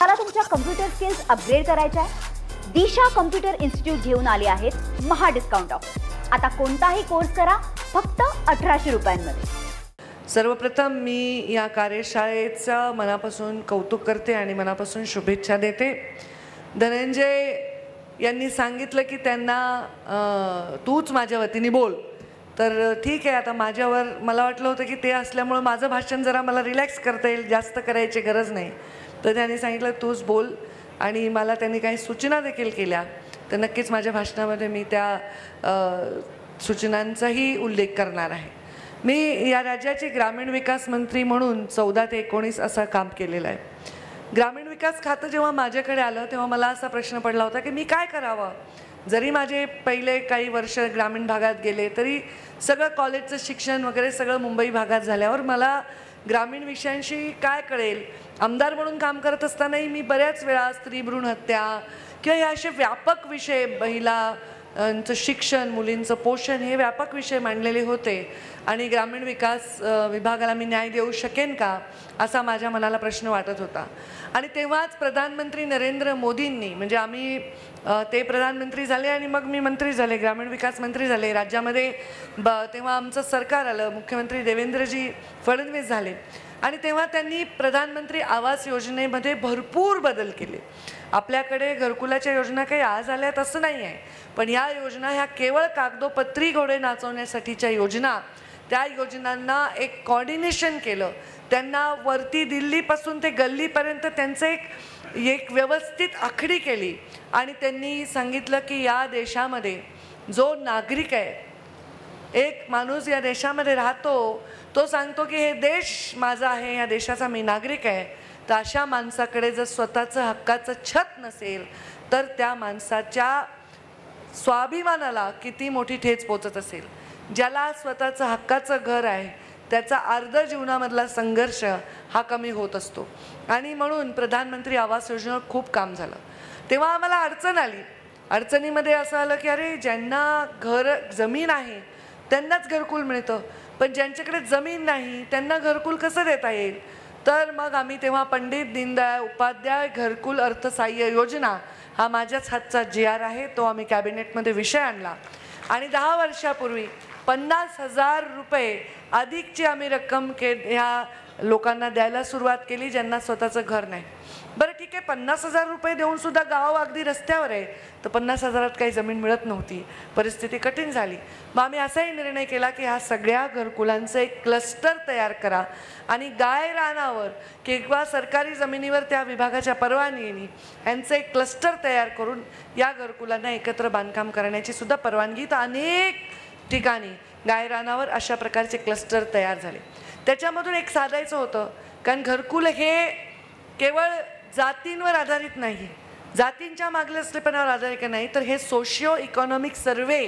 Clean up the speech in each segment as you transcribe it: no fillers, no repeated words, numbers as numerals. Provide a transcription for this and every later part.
मला तुमच्या computer skills upgrade करायच्या आहे? दिशा कम्प्युटर इन्स्टिट्यूट घेऊन आले आहेत महा डिस्काउंट ऑफर। आता कोणताही कोर्स करा फक्त 1800 रुपयांमध्ये। सर्वप्रथम मी या कार्यशाळेचं मनापासून कौतुक करते आणि मनापासून शुभेच्छा देते। धनंजय यांनी सांगितलं की त्यांना तूच माझ्या वतीने बोल, तर ठीक आहे। आता माझ्यावर मला वाटलं होतं की ते असल्यामुळे माझं भाषण जरा मला रिलॅक्स करता येईल, जास्त करायची गरज नाही, तर त्यांनी सांगितलं तूच बोल आणि मला त्यांनी काही सूचना देखील केल्या, तर नक्कीच माझ्या भाषणामध्ये मी त्या सूचनांचाही उल्लेख करणार आहे। मी या राज्याची ग्रामीण विकास मंत्री म्हणून 14 ते 19 असं काम केलेलं आहे। ग्रामीण विकास खातं जेव्हा माझ्याकडे आलं तेव्हा मला असा प्रश्न पडला होता की मी काय करावं। जरी माझे पहिले काही वर्ष ग्रामीण भागात गेले तरी सगळं कॉलेजचं शिक्षण वगैरे सगळं मुंबई भागात झाल्यावर मला ग्रामीण विषयांशी काय कळेल। आमदार म्हणून काम करत असतानाही मी बऱ्याच वेळा स्त्री भ्रूण हत्या किंवा हे असे व्यापक विषय, महिलांचं शिक्षण, मुलींचं पोषण हे व्यापक विषय मांडलेले होते आणि ग्रामीण विकास विभागाला मी न्याय देऊ शकेन का असा माझ्या मनाला प्रश्न वाटत होता। आणि तेव्हाच प्रधानमंत्री नरेंद्र मोदींनी, म्हणजे आम्ही ते प्रधानमंत्री झाले आणि मग मी मंत्री झाले, ग्रामीण विकास मंत्री झाले राज्यामध्ये। तेव्हा आमचं सरकार आलं, मुख्यमंत्री देवेंद्रजी फडणवीस झाले आणि तेव्हा त्यांनी प्रधानमंत्री आवास योजनेमध्ये भरपूर बदल केले। आपल्याकडे घरकुलाच्या योजना काही आज आल्यात असं नाही आहे, पण या योजना ह्या केवळ कागदोपत्री घोडे नाचवण्यासाठीच्या योजना। त्या योजनांना एक कोऑर्डिनेशन केलं, त्यांना वरती दिल्लीपासून ते गल्लीपर्यंत त्यांचं एक व्यवस्थित आखणी केली आणि त्यांनी सांगितलं की या देशामध्ये जो नागरिक आहे, एक माणूस या देशामध्ये राहतो, तो सांगतो की हे देश माझा आहे, या देशाचा मी नागरिक आहे, तर अशा माणसाकडे जर स्वतःचं हक्काचं छत नसेल तर त्या माणसाच्या स्वाभिमानाला किती मोठी ठेच पोचत असेल। ज्याला स्वतःचं हक्काचं घर आहे त्याचा अर्ध जीवनामधला संघर्ष हा कमी होत असतो आणि म्हणून प्रधानमंत्री आवास योजनेवर खूप काम झालं। तेव्हा आम्हाला अडचण आली, अडचणीमध्ये असं आलं की अरे ज्यांना जमीन आहे त्यांनाच घरकुल मिळतं, पण ज्यांच्याकडे जमीन नाही त्यांना घरकुल कसं देता येईल। तर मग आम्ही तेव्हा पंडित दीनदयाळ उपाध्याय घरकुल अर्थसहाय्य योजना हा माझ्याच हातचा GR आहे, तो आम्ही कॅबिनेटमध्ये विषय आणला आणि 10 वर्षापूर्वी 50,000 रुपये अधिकची आम्ही रक्कम ह्या लोकांना द्यायला सुरुवात केली ज्यांना स्वतःचं घर नाही। बरं ठीक आहे, 50,000 रुपये देऊन सुद्धा गाव अगदी रस्त्यावर आहे, तर 50,000त काही जमीन मिळत नव्हती, परिस्थिती कठीण झाली। मग आम्ही असाही निर्णय केला की ह्या सगळ्या घरकुलांचं एक क्लस्टर तयार करा आणि गाय रानावर किंवा सरकारी जमिनीवर त्या विभागाच्या परवानगीने यांचं एक क्लस्टर तयार करून या घरकुलांना एकत्र बांधकाम करण्याची सुद्धा परवानगी, तर अनेक ठिकाणी गाय रानावर अशा प्रकारचे क्लस्टर तयार झाले। त्याच्यामधून एक साधायचं होतं, कारण घरकुल हे केवळ जातींवर आधारित नाही, जातींच्या मागासलेपणावर आधारित नाही, तर हे सोशिओ इकॉनॉमिक सर्वे,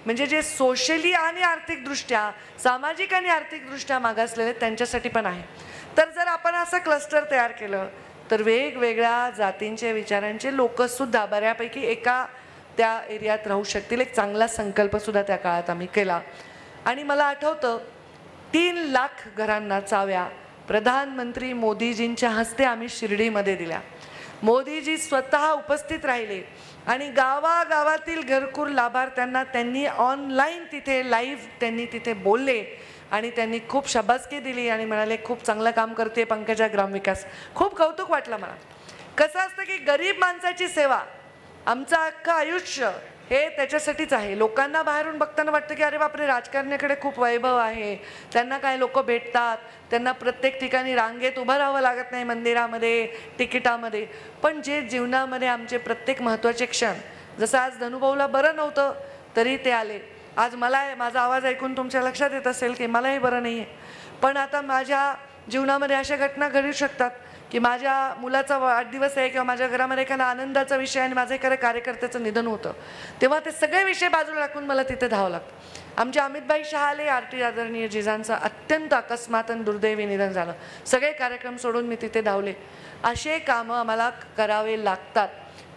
म्हणजे जे सोशली आणि आर्थिकदृष्ट्या, सामाजिक आणि आर्थिकदृष्ट्या मागासलेले त्यांच्यासाठी पण आहे। तर जर आपण असं क्लस्टर तयार केलं तर वेगवेगळ्या जातींचे विचारांचे लोकसुद्धा बऱ्यापैकी एका त्या एरियात राहू शकतील। एक चांगला संकल्पसुद्धा त्या काळात आम्ही केला आणि मला आठवतं 3 लाख घरांना चाव्या प्रधानमंत्री मोदीजींच्या हस्ते आम्ही शिर्डीमध्ये दिल्या। मोदीजी स्वतः उपस्थित राहिले आणि गावागावातील घरकुल लाभार्थ्यांना त्यांनी ऑनलाईन तिथे लाईव्ह त्यांनी तिथे बोलले आणि त्यांनी खूप शाबासकी दिली आणि म्हणाले खूप चांगलं काम करते पंकजा ग्रामविकास। खूप कौतुक वाटलं मला। कसं असतं की गरीब माणसाची सेवा आमचं अख्खं आयुष्य हे त्याच्यासाठीच आहे। लोकांना बाहेरून बघताना वाटतं की अरे बापरे राजकारण्याकडे खूप वैभव आहे, त्यांना काय लोक भेटतात, त्यांना प्रत्येक ठिकाणी रांगेत उभं राहावं लागत नाही, मंदिरामध्ये तिकिटामध्ये, पण जे जीवनामध्ये आमचे प्रत्येक महत्त्वाचे क्षण, जसं आज धनुभाऊला बरं नव्हतं तरी ते आले, आज माझा आवाज ऐकून तुमच्या लक्षात येत असेल की मलाही बरं नाही आहे, पण आता माझ्या जीवनामध्ये अशा घटना घडू शकतात की माझ्या मुलाचा वाढदिवस आहे किंवा माझ्या घरामध्ये एखादा आनंदाचा विषय आणि माझं एखाद्या कार्यकर्त्याचं निधन होतं, तेव्हा ते सगळे विषय बाजूला टाकून मला तिथे धावावं लागतं। आमचे अमितभाई शहाले आरती आदरणीय जिजांचं अत्यंत अकस्मात आणि दुर्दैवी निधन झालं, सगळे कार्यक्रम सोडून मी तिथे धावले। असे कामं आम्हाला करावे लागतात।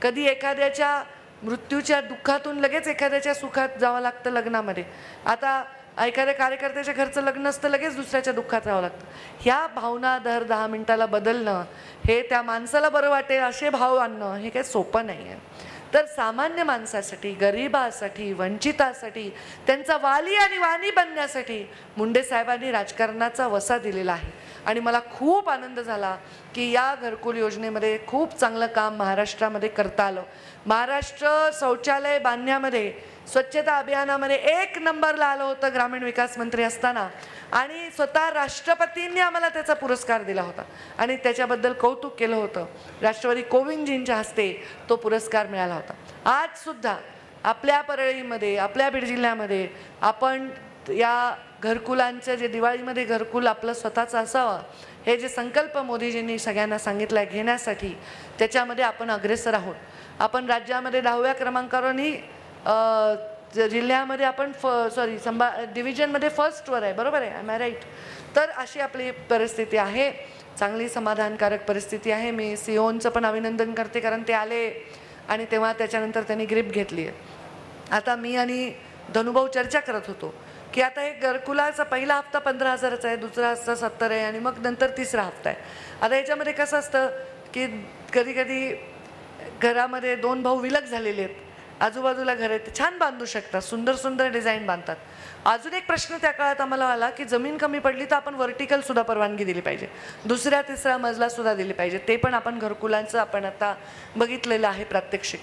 कधी एखाद्याच्या मृत्यूच्या दुःखातून लगेच एखाद्याच्या सुखात जावं लागतं लग्नामध्ये। आता एखाद्या कार्यकर्त्याच्या घरचं लग्न असतं, लगेच दुसऱ्याच्या दुःखात राहावं लागतं. ह्या भावना दर 10 मिनिटाला बदलणं, हे त्या माणसाला बरं वाटेल असे भाव आणणं, हे काही सोपं नाही आहे. तर सामान्य माणसासाठी, गरिबासाठी, वंचितासाठी, त्यांचा वाली आणि वाणी बनण्यासाठी मुंडे साहेबांनी राजकारणाचा वसा दिलेला आहे. आणि मला खूप आनंद झाला की या घरकुल योजनेमध्ये खूप चांगलं काम महाराष्ट्रामध्ये करता आलं. महाराष्ट्र शौचालय बांधण्यामध्ये, स्वच्छता अभियानामध्ये 1 नंबरला आलं होतं ग्रामीण विकास मंत्री असताना. आणि स्वतः राष्ट्रपतींनी आम्हाला त्याचा पुरस्कार दिला होता आणि त्याच्याबद्दल कौतुक केलं होतं. राष्ट्रवादी कोविंदजींच्या हस्ते तो पुरस्कार मिळाला होता. आजसुद्धा आपल्या परळीमध्ये, आपल्या बीड जिल्ह्यामध्ये आपण या घरकुलांचं, जे दिवाळीमध्ये घरकुल आपलं स्वतःचं असावं, हे जे संकल्प मोदीजींनी सगळ्यांना सांगितलं आहे घेण्यासाठी, त्याच्यामध्ये आपण अग्रेसर आहोत. आपण राज्यामध्ये 10व्या क्रमांकावरही, जिल्ह्यामध्ये आपण डिव्हिजनमध्ये फर्स्टवर आहे. बरोबर आहे, एम आय राईट? तर अशी आपली परिस्थिती आहे, चांगली समाधानकारक परिस्थिती आहे. मी सिओनचं पण अभिनंदन करते, कारण ते आले आणि तेव्हा त्याच्यानंतर त्यांनी ग्रीप घेतली आहे. आता मी आणि धनुभाऊ चर्चा करत होतो की आता हे घरकुलाचा पहिला हप्ता 15,000चा आहे, दुसरा हप्ता 70 आहे आणि मग नंतर तिसरा हप्ता आहे. आता याच्यामध्ये कसं असतं की कधी कधी घरामध्ये 2 भाऊ विलग झालेले आहेत, आजूबाजूला घर आहेत, छान बांधू शकतात, सुंदर सुंदर डिझाईन बांधतात. अजून एक प्रश्न त्या काळात आम्हाला आला की जमीन कमी पडली तर आपण व्हर्टिकल सुद्धा परवानगी दिली पाहिजे, दुसऱ्या तिसरा मजला सुद्धा दिली पाहिजे. ते पण आपण घरकुलांचं आपण आता बघितलेलं आहे प्रात्यक्षिक.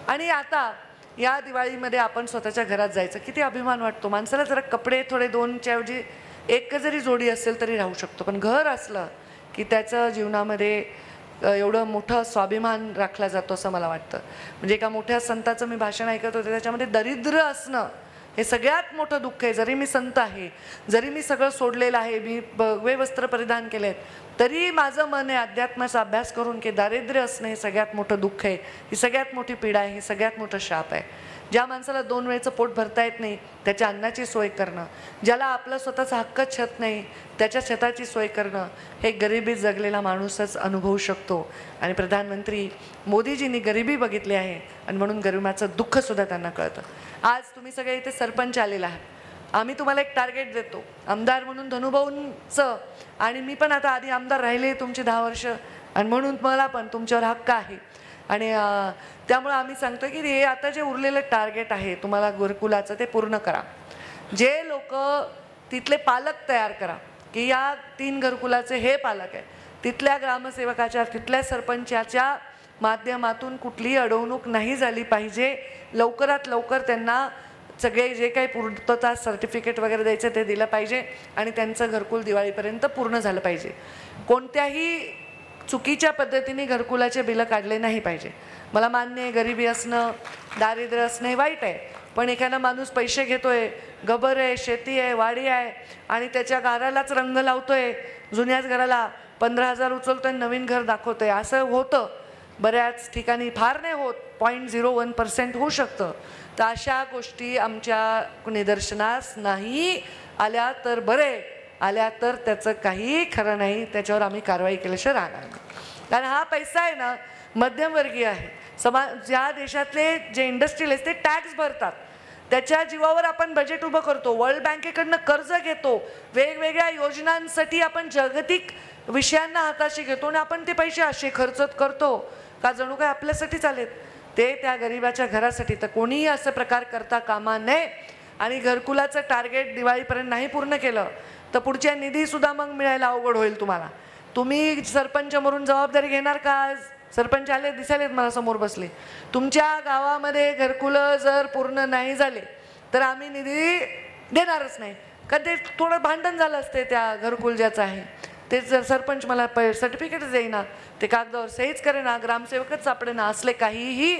आणि आता या दिवाळीमध्ये आपण स्वतःच्या घरात जायचं, किती अभिमान वाटतो माणसाला. जरा कपडे थोडे 2च्या ऐवजी 1 जरी जोडी असेल तरी राहू शकतो, पण घर असलं की त्याचं जीवनामध्ये एवढं मोठं स्वाभिमान राखला जातो असं मला वाटतं. म्हणजे एका मोठ्या संताचं मी भाषण ऐकत होते, त्याच्यामध्ये दरिद्र असणं हे सगळ्यात मोठं दुःख आहे. जरी मी संत आहे, जरी मी सगळं सोडलेलं आहे, मी भगवे वस्त्र परिधान केले आहेत, तरी माझं मन आहे अध्यात्माचा अभ्यास करून की दारिद्र्य असणं हे सगळ्यात मोठं दुःख आहे, ही सगळ्यात मोठी पीडा आहे, हे सगळ्यात मोठं शाप आहे. ज्या माणसाला 2 वेळचं पोट भरता येत नाही त्याच्या अन्नाची सोय करणं, ज्याला आपलं स्वतःचं हक्क छत नाही त्याच्या छताची सोय करणं, हे गरिबी जगलेला माणूसच अनुभवू शकतो. आणि प्रधानमंत्री मोदीजींनी गरिबी बघितली आहे आणि म्हणून गरिबाचं दुःखसुद्धा त्यांना कळतं. आज तुम्ही सगळे इथे सरपंच आलेला आहे, आम्ही तुम्हाला एक टार्गेट देतो आमदार म्हणून धनुभाऊंचं, आणि मी पण आता आधी आमदार राहिले तुमची 10 वर्ष आणि म्हणून मला पण तुमच्यावर हक्क आहे. आणि त्यामुळे आम्ही सांगतो की हे आता जे उरलेलं टार्गेट आहे तुम्हाला घरकुलाचं ते पूर्ण करा. जे लोक तिथले पालक तयार करा की या 3 घरकुलाचे हे पालक आहे, तिथल्या ग्रामसेवकाच्या, तिथल्या सरपंचाच्या माध्यमातून कुठलीही अडवणूक नाही झाली पाहिजे. लवकरात लवकर त्यांना सगळे जे काही पूर्तता सर्टिफिकेट वगैरे द्यायचं ते दिलं पाहिजे आणि त्यांचं घरकुल दिवाळीपर्यंत पूर्ण झालं पाहिजे. कोणत्याही चुकीच्या पद्धतीने घरकुलाचे बिलं काढले नाही पाहिजे. मला मान्य आहे गरिबी असणं, दारिद्र्य असणं हे वाईट आहे, पण एखादा माणूस पैसे घेतोय, गबर आहे, शेती आहे, वाडी आहे आणि त्याच्या घरालाच रंग लावतोय, जुन्याच घराला 15,000 उचलतोय, नवीन घर दाखवतोय, असं होतं बऱ्याच ठिकाणी. फार नाही होत, 0.01% होऊ शकतं. तर अशा गोष्टी आमच्या निदर्शनास नाही आल्या तर बरे, आल्या तर त्याचं काही खरं नाही, त्याच्यावर आम्ही कारवाई केल्याशिवाय राहणार नाही. कारण हा पैसा आहे ना मध्यमवर्गीय आहे. ज्या देशातले जे इंडस्ट्रियलिस्ट ते टॅक्स भरतात, त्याच्या जीवावर आपण बजेट उभं करतो, वर्ल्ड बँकेकडनं कर्ज घेतो, वेगवेगळ्या योजनांसाठी आपण जागतिक विषयांना हाताशी घेतो आणि आपण ते पैसे असे खर्च करतो का जणू काय आपल्यासाठीच आलेत, ते त्या गरिबाच्या घरासाठी. तर कोणीही असं प्रकार करता कामा नये. आणि घरकुलाचं टार्गेट दिवाळीपर्यंत नाही पूर्ण केलं तर पुढच्या निधीसुद्धा मग मिळायला अवघड होईल तुम्हाला. तुम्ही सरपंच म्हणून जबाबदारी घेणार का? आज सरपंच आले, दिसायलेत मला समोर बसले. तुमच्या गावामध्ये घरकुलं जर पूर्ण नाही झाले तर आम्ही निधी देणारच नाही. का ते थोडं भांडण झालं असते त्या घरकुल ज्याचं आहे ते, जर सरपंच मला सर्टिफिकेटच देईना, ते कागदावर सहीच करेना, ग्रामसेवकच सापडेना, असले काहीही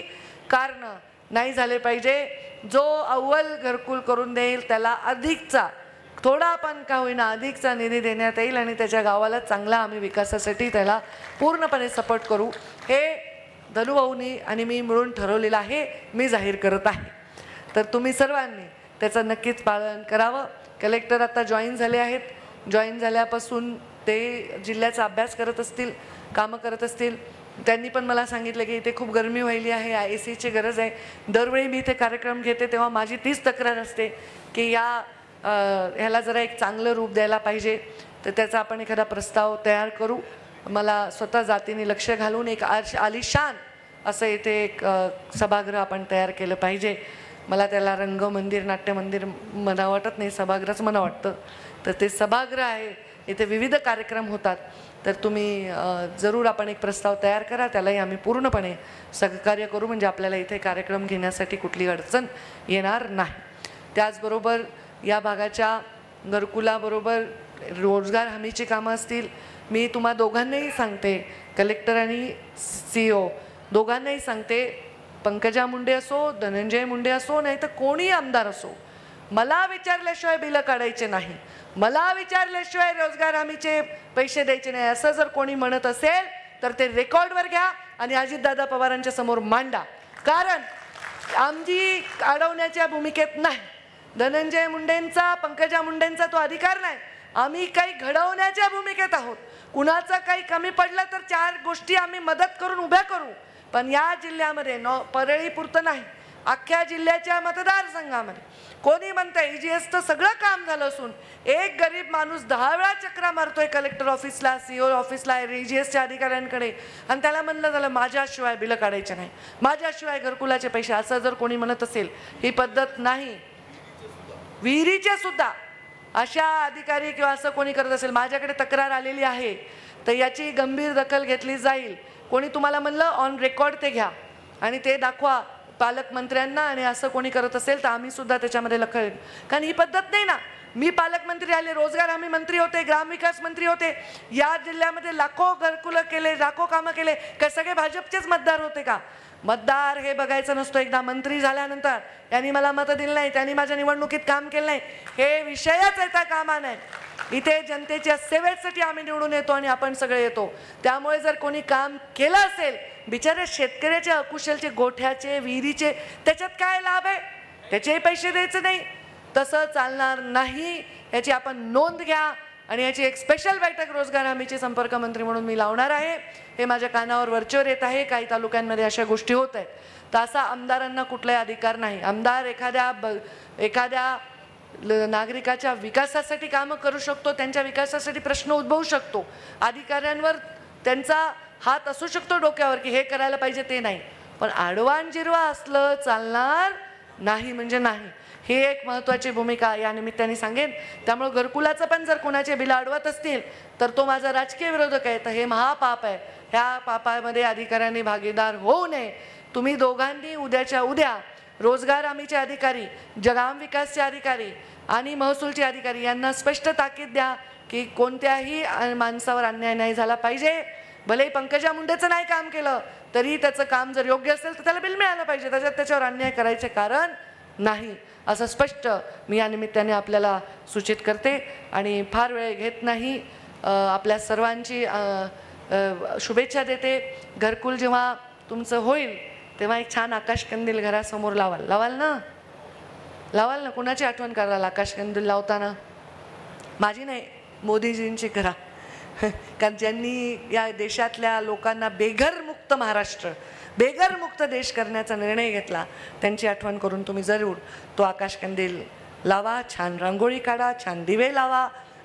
कारण नाही झाले पाहिजे. जो अव्वल घरकुल करून देईल त्याला अधिकचा, थोडा पण का होईना अधिकचा निधी देण्यात येईल आणि त्याच्या गावाला चांगला आम्ही विकासासाठी त्याला पूर्णपणे सपोर्ट करू. हे धनुभाऊनी आणि मी मिळून ठरवलेलं आहे, मी जाहीर करत आहे. तर तुम्ही सर्वांनी त्याचं नक्कीच पालन करावं. कलेक्टर आता जॉईन झाले आहेत, जॉईन झाल्यापासून ते जिल्ह्याचा अभ्यास करत असतील, कामं करत असतील. त्यांनी पण मला सांगितलं की इथे खूप गरमी व्हायली आहे, AC ची गरज आहे. दरवेळी मी इथे कार्यक्रम घेते तेव्हा माझी तीच तक्रार असते की या ह्याला जरा एक चांगलं रूप द्यायला पाहिजे, तर त्याचा आपण एखादा प्रस्ताव तयार करू. मला स्वतः जातीने लक्ष घालून एक आलिशान असं इथे एक सभागृह आपण तयार केलं पाहिजे. मला त्याला रंगमंदिर नाट्यमंदिर मला वाटत नाही, सभागृहच मला वाटतं. तर ते सभागृह आहे, इथे विविध कार्यक्रम होतात. तर तुम्ही जरूर आपण एक प्रस्ताव तयार करा, त्यालाही आम्ही पूर्णपणे सहकार्य करू, म्हणजे आपल्याला इथे कार्यक्रम घेण्यासाठी कुठली अडचण येणार नाही. त्याचबरोबर या भागाच्या घरकुलाबरोबर रोजगार हमीची कामं असतील. मी तुम्हा दोघांनाही सांगते, कलेक्टर आणि CEO दोघांनाही सांगते, पंकजा मुंडे असो, धनंजय मुंडे असो, नाही तर कोणी आमदार असो, मला विचारल्याशिवाय बिलं काढायचे नाही, मला विचारल्याशिवाय रोजगार हमीचे पैसे द्यायचे नाही, असं जर कोणी म्हणत असेल तर ते रेकॉर्डवर घ्या आणि अजितदादा पवारांच्या समोर मांडा. कारण आमची अडवण्याच्या भूमिकेत नाही. धनंजय मुंडेंचा, पंकजा मुंडेंचा तो अधिकार नाही. आम्ही काही घडवण्याच्या भूमिकेत आहोत. कुणाचं काही कमी पडलं तर 4 गोष्टी आम्ही मदत करून उभ्या करू. पण या जिल्ह्यामध्ये परळी पुरतं नाही, अख्ख्या जिल्ह्याच्या मतदारसंघामध्ये कोणी म्हणतंय EGSचं सगळं काम झालं असून एक गरीब माणूस 10 वेळा चक्रा मारतोय कलेक्टर ऑफिसला, CO ऑफिसला, EGSच्या अधिकाऱ्यांकडे, आणि त्याला म्हणलं झालं माझ्याशिवाय बिलं काढायचे नाही, माझ्याशिवाय घरकुलाचे पैसे, असं जर कोणी म्हणत असेल ही पद्धत नाही. विहिरीचे सुद्धा अशा अधिकारी किंवा असं कोणी करत असेल, माझ्याकडे तक्रार आलेली आहे, तर याची गंभीर दखल घेतली जाईल. कोणी तुम्हाला म्हणलं ऑन रेकॉर्ड ते घ्या आणि ते दाखवा पालकमंत्र्यांना, आणि असं कोणी करत असेल तर आम्ही सुद्धा त्याच्यामध्ये लक्ष, कारण ही पद्धत नाही ना. मी पालकमंत्री आले, रोजगार हमी मंत्री होते, ग्रामविकास मंत्री होते, या जिल्ह्यामध्ये लाखो घरकुलं केले, लाखो कामं केले, काय सगळे भाजपचेच मतदार होते का? मतदार हे बघायचं नसतं. एकदा मंत्री झाल्यानंतर यांनी मला मतं दिली नाही, त्यांनी माझ्या निवडणुकीत काम केलं नाही, हे विषयच येता कामा नाही. इथे जनतेच्या सेवेसाठी आम्ही निवडून येतो आणि आपण सगळे येतो. त्यामुळे जर कोणी काम केलं असेल, बिचारे शेतकऱ्याच्या अकुशलचे, गोठ्याचे, विहिरीचे, त्याच्यात काय लाभ आहे? त्याचेही पैसे द्यायचे नाही, तसं चालणार नाही. याची आपण नोंद घ्या आणि याची एक स्पेशल बैठक रोजगार हमीचे संपर्क मंत्री म्हणून मी लावणार आहे. हे माझ्या कानावर वरचेवर येत आहे. काही तालुक्यांमध्ये अशा गोष्टी होत आहेत. तर असा आमदारांना कुठलाही अधिकार नाही. आमदार एखाद्या नागरिकाच्या विकासासाठी कामं करू शकतो, त्यांच्या विकासासाठी प्रश्न उद्भवू शकतो, अधिकाऱ्यांवर त्यांचा हात असू शकतो डोक्यावर की हे करायला पाहिजे, ते नाही. पण आडवान जिरवा असलं चालणार नाही, म्हणजे नाही. ही एक महत्त्वाची भूमिका या निमित्ताने सांगेन. त्यामुळे घरकुलाचं पण जर कोणाचे बिल अडवत असतील तर तो माझा राजकीय विरोधक आहे, तर हे महापाप आहे. ह्या पापामध्ये अधिकाऱ्यांनी भागीदार होऊ नये. तुम्ही दोघांनी उद्याच्या उद्या रोजगार हमीचे अधिकारी, ग्राम विकासचे अधिकारी आणि महसूलचे अधिकारी यांना स्पष्ट ताकीद द्या की कोणत्याही माणसावर अन्याय नाही झाला पाहिजे. भलेही पंकजा मुंडेचं नाही काम केलं तरी त्याचं काम जर योग्य असेल तर त्याला बिल मिळालं पाहिजे, त्याच्यावर अन्याय करायचे कारण नाही, असं स्पष्ट मी या निमित्ताने आपल्याला सूचित करते. आणि फार वेळ घेत नाही, आपल्या सर्वांची शुभेच्छा देते. घरकुल जेव्हा तुमचं होईल तेव्हा एक छान आकाशकंदील घरासमोर लावाल ना. कुणाची आठवण कराल आकाशकंदील लावताना? माझी नाही, मोदीजींची करा. कारण ज्यांनी या देशातल्या लोकांना बेघरमुक्त महाराष्ट्र, बेघरमुक्त देश करण्याचा निर्णय घेतला, त्यांची आठवण करून तुम्ही जरूर तो आकाशकंदील लावा, छान रांगोळी काढा, छान दिवे लावा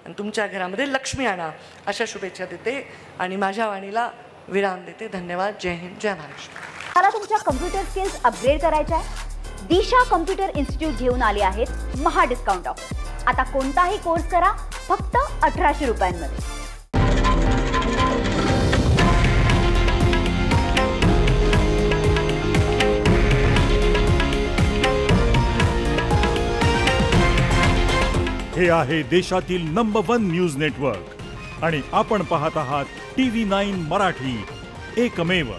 आणि तुमच्या घरामध्ये लक्ष्मी आणा, अशा शुभेच्छा देते आणि माझ्या वाणीला विराम देते. धन्यवाद. जय हिंद, जय महाराष्ट्र. मला तुमच्या कम्प्युटर स्किल्स अपग्रेड करायच्या आहे? दिशा कम्प्युटर इन्स्टिट्यूट घेऊन आले आहेत महा डिस्काउंट ऑफ. आता कोणताही कोर्स करा फक्त 1800 रुपयांमध्ये. हे आहे देशातील नंबर 1 न्यूज नेटवर्क आणि आपण पाहत आहात TV9 मराठी, एकमेव.